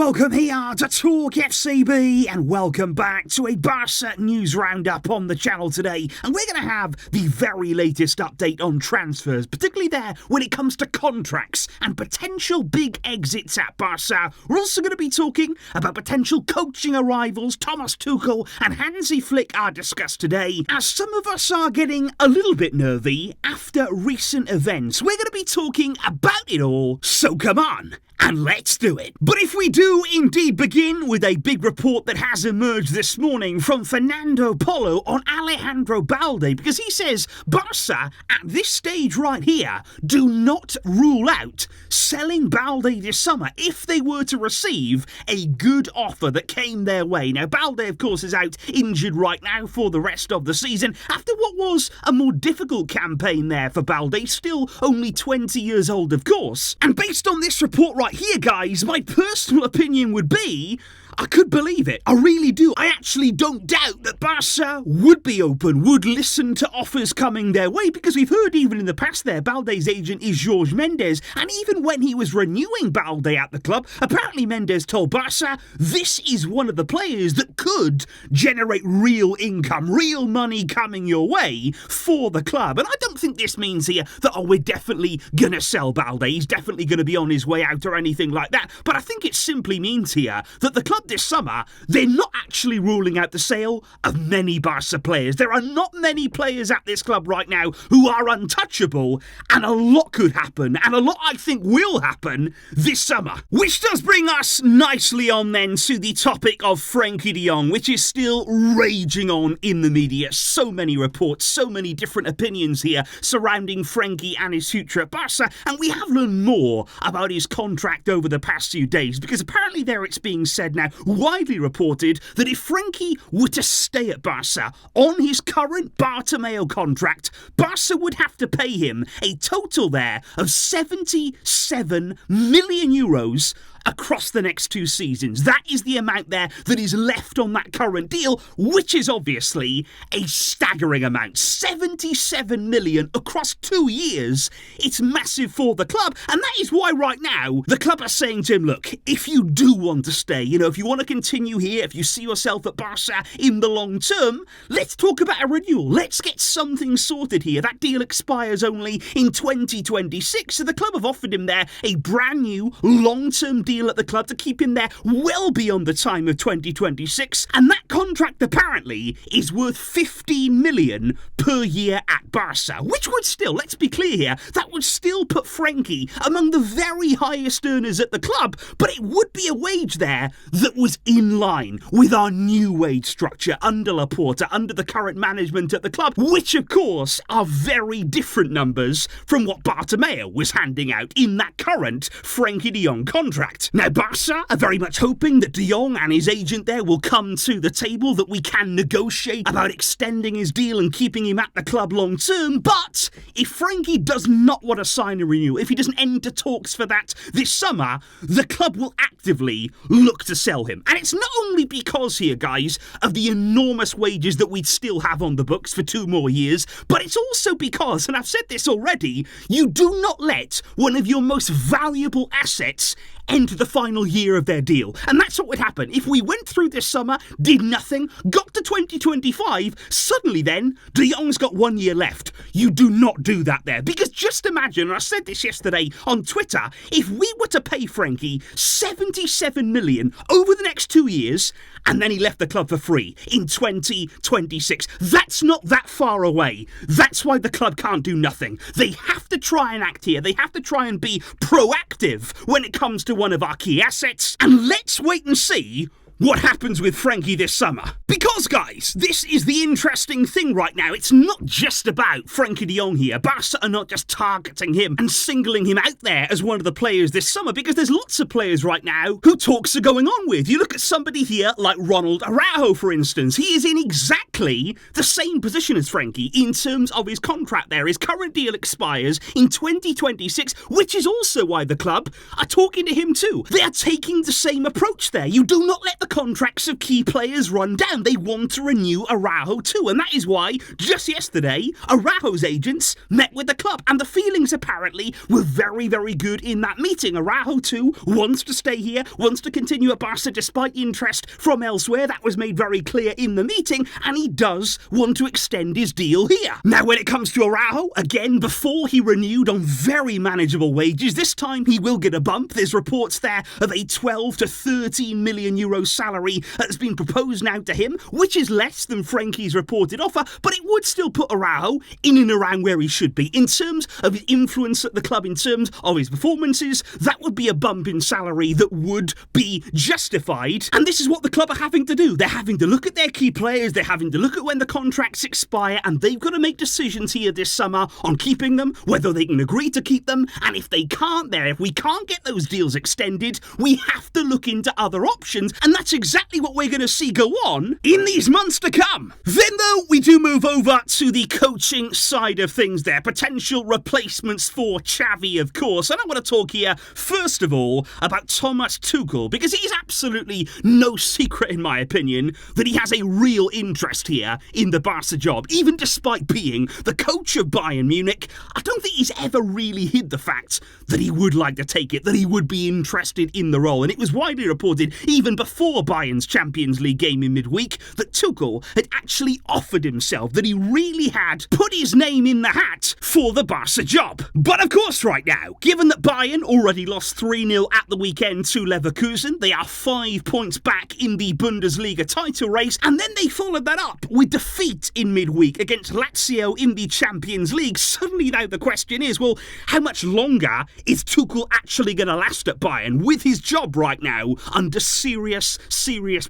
welcome here to TalkFCB and welcome back to a Barça news roundup on the channel today. And we're going to have the very latest update on transfers, particularly there when it comes to contracts and potential big exits at Barça. We're also going to be talking about potential coaching arrivals. Thomas Tuchel and Hansi Flick are discussed today, as some of us are getting a little bit nervy after recent events. We're going to be talking about it all, so come on. And let's do it. But if we do indeed begin with a big report that has emerged this morning from Fernando Polo on Alejandro Balde, because he says Barça, at this stage right here, do not rule out selling Balde this summer if they were to receive a good offer that came their way. Now, Balde, of course, is out injured right now for the rest of the season after what was a more difficult campaign there for Balde, still only 20 years old, of course. And based on this report right here, guys, my personal opinion would be I could believe it. I really do. I actually don't doubt that Barça would be open, would listen to offers coming their way, because we've heard even in the past there, Balde's agent is Jorge Mendes, and even when he was renewing Balde at the club, apparently Mendes told Barça this is one of the players that could generate real income, real money coming your way for the club. And I don't think this means here that, we're definitely going to sell Balde, he's definitely going to be on his way out or anything like that, but I think it simply means here that the club this summer, they're not actually ruling out the sale of many Barca players. There are not many players at this club right now who are untouchable, and a lot could happen, and a lot I think will happen this summer. Which does bring us nicely on then to the topic of Frenkie de Jong, which is still raging on in the media. So many reports, so many different opinions here surrounding Frenkie and his future at Barca, and we have learned more about his contract over the past few days, because apparently there it's being said now, widely reported, that if Frenkie were to stay at Barca on his current Bartomeu contract, Barca would have to pay him a total there of 77 million euros across the next 2 seasons. That is the amount there that is left on that current deal, which is obviously a staggering amount. 77 million across 2 years. It's massive for the club, and that is why right now the club are saying to him, look, if you do want to stay, if you want to continue here, if you see yourself at Barca in the long term, let's talk about a renewal. Let's get something sorted here. That deal expires only in 2026, so the club have offered him there a brand new long-term deal at the club to keep him there well beyond the time of 2026, and that contract apparently is worth 15 million per year at Barca, which would still, let's be clear here, that would still put Frenkie among the very highest earners at the club, but it would be a wage there that was in line with our new wage structure under Laporta, under the current management at the club, which of course are very different numbers from what Bartomeu was handing out in that current Frenkie de Jong contract. Now, Barca are very much hoping that de Jong and his agent there will come to the table, that we can negotiate about extending his deal and keeping him at the club long term. But if Frenkie does not want to sign a renewal, if he doesn't enter talks for that this summer, the club will actively look to sell him. And it's not only because here, guys, of the enormous wages that we'd still have on the books for 2 more years, but it's also because, and I've said this already, you do not let one of your most valuable assets enter the final year of their deal. And that's what would happen. If we went through this summer, did nothing, got to 2025, suddenly then, de Jong's got 1 year left. You do not do that there. Because just imagine, and I said this yesterday on Twitter, if we were to pay Frenkie 77 million over the next 2 years, and then he left the club for free in 2026. That's not that far away. That's why the club can't do nothing. They have to try and act here. They have to try and be proactive when it comes to one of our key assets. And let's wait and see what happens with Frenkie this summer. Because, guys, this is the interesting thing right now. It's not just about Frenkie de Jong here. Barca are not just targeting him and singling him out there as one of the players this summer, because there's lots of players right now who talks are going on with. You look at somebody here like Ronald Araujo, for instance. He is in exactly the same position as Frenkie in terms of his contract there. His current deal expires in 2026, which is also why the club are talking to him too. They are taking the same approach there. You do not let the contracts of key players run down. They want to renew Araujo too, and that is why, just yesterday, Araujo's agents met with the club, and the feelings apparently were very, very good in that meeting. Araujo too wants to stay here, wants to continue at Barca despite interest from elsewhere. That was made very clear in the meeting, and he does want to extend his deal here. Now, when it comes to Araujo, again, before he renewed on very manageable wages, this time he will get a bump. There's reports there of a 12 to 13 million euro salary that has been proposed now to him, which is less than Frenkie's reported offer, but it would still put Araujo in and around where he should be. In terms of his influence at the club, in terms of his performances, that would be a bump in salary that would be justified. And this is what the club are having to do. They're having to look at their key players, they're having to look at when the contracts expire, and they've got to make decisions here this summer on keeping them, whether they can agree to keep them, and if they can't if we can't get those deals extended, we have to look into other options, and that's exactly what we're going to see go on in these months to come. Then though, we do move over to the coaching side of things there, potential replacements for Xavi, of course, and I want to talk here, first of all, about Thomas Tuchel, because it is absolutely no secret, in my opinion, that he has a real interest here in the Barca job. Even despite being the coach of Bayern Munich, I don't think he's ever really hid the fact that he would like to take it, that he would be interested in the role, and it was widely reported, even before Bayern's Champions League game in midweek, that Tuchel had actually offered himself, that he really had put his name in the hat for the Barca job. But of course right now, given that Bayern already lost 3-0 at the weekend to Leverkusen, they are 5 points back in the Bundesliga title race, and then they followed that up with defeat in midweek against Lazio in the Champions League. Suddenly now the question is, well, how much longer is Tuchel actually going to last at Bayern with his job right now under serious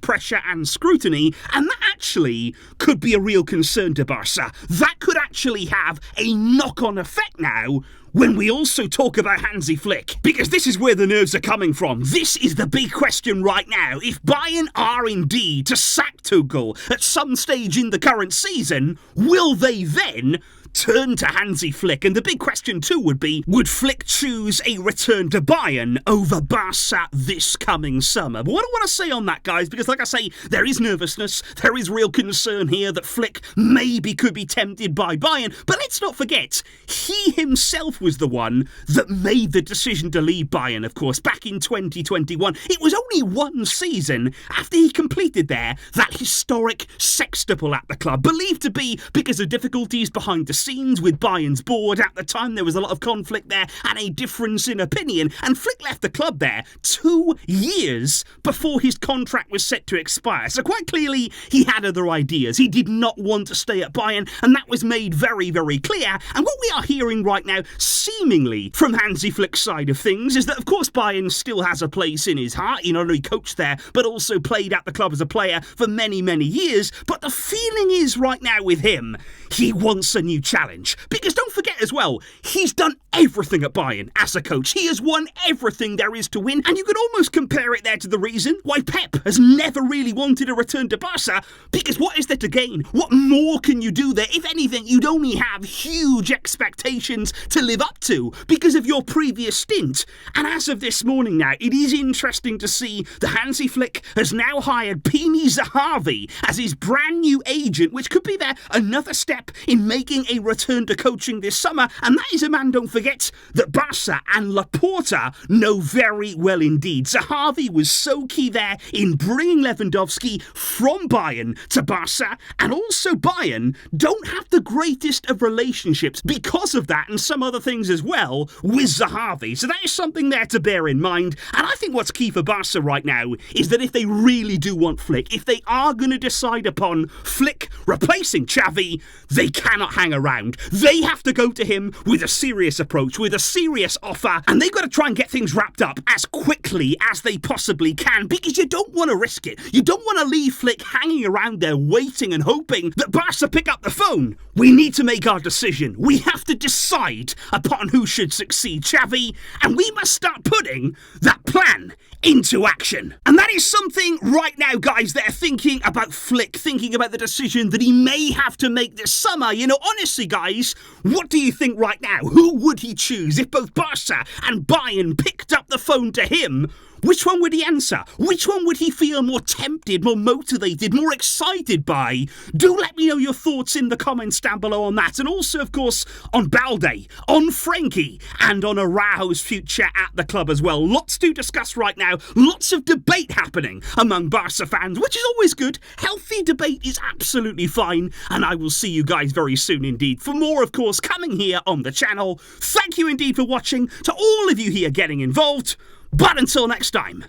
pressure and scrutiny? And that actually could be a real concern to Barca. That could actually have a knock-on effect now when we also talk about Hansi Flick, because this is where the nerves are coming from. This is the big question right now. If Bayern are indeed to sack Tuchel at some stage in the current season, will they then turn to Hansi Flick? And the big question too would be, would Flick choose a return to Bayern over Barca this coming summer? But what I want to say on that, guys, because like I say, there is nervousness, there is real concern here that Flick maybe could be tempted by Bayern, but let's not forget, he himself was the one that made the decision to leave Bayern, of course, back in 2021. It was only one season after he completed that historic sextuple at the club, believed to be because of difficulties behind the scenes with Bayern's board. At the time, there was a lot of conflict there and a difference in opinion, and Flick left the club there 2 years before his contract was set to expire. So quite clearly, he had other ideas. He did not want to stay at Bayern, and that was made very, very clear. And what we are hearing right now, seemingly from Hansi Flick's side of things, is that of course Bayern still has a place in his heart. He not only coached there, but also played at the club as a player for many, many years. But the feeling is right now with him, he wants a new challenge. Because don't forget as well, he's done everything at Bayern as a coach. He has won everything there is to win, and you could almost compare it there to the reason why Pep has never really wanted a return to Barca, because what is there to gain? What more can you do there? If anything, you'd only have huge expectations to live up to because of your previous stint. And as of this morning now, it is interesting to see that Hansi Flick has now hired Pini Zahavi as his brand new agent, which could be there another step in making a return to coaching this summer. And that is a man, don't forget, that Barca and Laporta know very well indeed. Zahavi was so key there in bringing Lewandowski from Bayern to Barca, and also Bayern don't have the greatest of relationships because of that and some other things as well with Zahavi. So that is something there to bear in mind. And I think what's key for Barca right now is that if they really do want Flick, if they are going to decide upon Flick replacing Xavi, they cannot hang around. They have to go to him with a serious approach, with a serious offer, and they've got to try and get things wrapped up as quickly as they possibly can, because you don't want to risk it. You don't want to leave Flick hanging around there waiting and hoping that Barca pick up the phone. We need to make our decision. We have to decide upon who should succeed Xavi, and we must start putting that plan into action. And that is something right now, guys, that are thinking about Flick, thinking about the decision that he may have to make this summer. You know, honestly, guys, what do you think right now? Who would he choose if both Barca and Bayern picked up the phone to him? Which one would he answer? Which one would he feel more tempted, more motivated, more excited by? Do let me know your thoughts in the comments down below on that. And also, of course, on Balde, on Frenkie, and on Araujo's future at the club as well. Lots to discuss right now. Lots of debate happening among Barca fans, which is always good. Healthy debate is absolutely fine. And I will see you guys very soon indeed. For more, of course, coming here on the channel. Thank you indeed for watching. To all of you here getting involved. But until next time,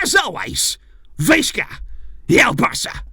as always, Visca, El Barça.